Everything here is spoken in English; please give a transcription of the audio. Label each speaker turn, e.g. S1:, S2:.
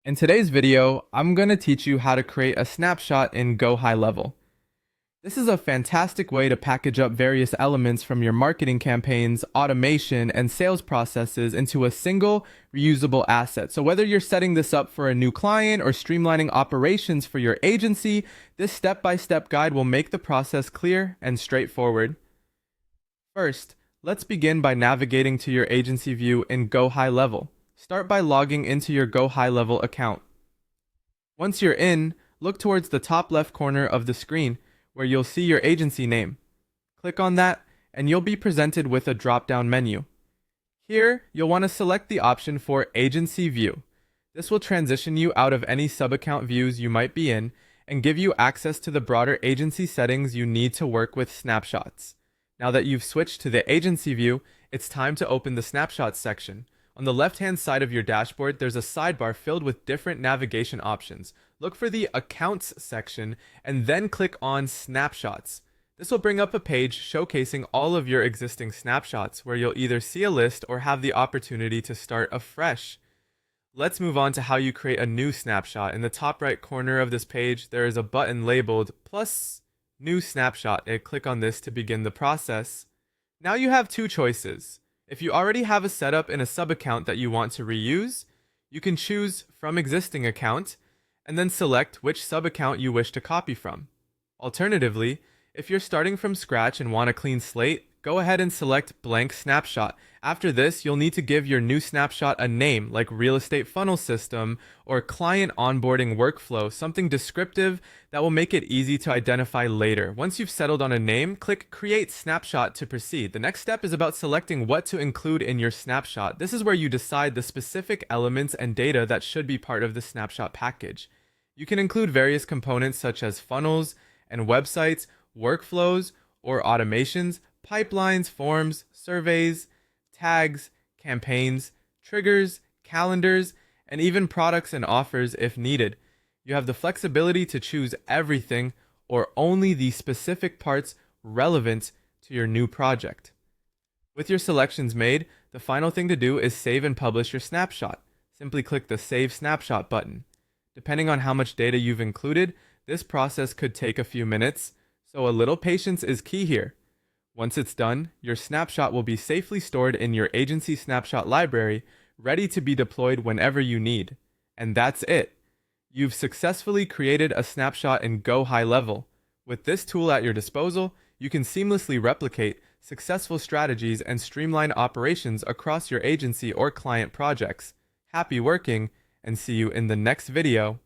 S1: In today's video, I'm going to teach you how to create a snapshot in GoHighLevel. This is a fantastic way to package up various elements from your marketing campaigns, automation, and sales processes into a single reusable asset. So whether you're setting this up for a new client or streamlining operations for your agency, this step-by-step guide will make the process clear and straightforward. First, let's begin by navigating to your agency view in GoHighLevel. Start by logging into your GoHighLevel account. Once you're in, look towards the top left corner of the screen where you'll see your agency name. Click on that and you'll be presented with a drop-down menu. Here, you'll want to select the option for Agency View. This will transition you out of any sub-account views you might be in and give you access to the broader agency settings you need to work with snapshots. Now that you've switched to the agency view, it's time to open the Snapshots section. On the left-hand side of your dashboard, there's a sidebar filled with different navigation options. Look for the Accounts section and then click on Snapshots. This will bring up a page showcasing all of your existing snapshots where you'll either see a list or have the opportunity to start afresh. Let's move on to how you create a new snapshot. In the top right corner of this page, there is a button labeled plus New Snapshot. Click on this to begin the process. Now you have two choices. If you already have a setup in a sub-account that you want to reuse, you can choose from existing account and then select which sub-account you wish to copy from. Alternatively, if you're starting from scratch and want a clean slate, go ahead and select blank snapshot. After this, you'll need to give your new snapshot a name like real estate funnel system or client onboarding workflow, something descriptive that will make it easy to identify later. Once you've settled on a name, click Create Snapshot to proceed. The next step is about selecting what to include in your snapshot. This is where you decide the specific elements and data that should be part of the snapshot package. You can include various components such as funnels and websites, workflows or automations, pipelines, forms, surveys, tags, campaigns, triggers, calendars, and even products and offers if needed. You have the flexibility to choose everything or only the specific parts relevant to your new project. With your selections made, the final thing to do is save and publish your snapshot. Simply click the Save Snapshot button. Depending on how much data you've included, this process could take a few minutes, so a little patience is key here. Once it's done, your snapshot will be safely stored in your agency snapshot library, ready to be deployed whenever you need. And that's it. You've successfully created a snapshot in GoHighLevel. With this tool at your disposal, you can seamlessly replicate successful strategies and streamline operations across your agency or client projects. Happy working, and see you in the next video.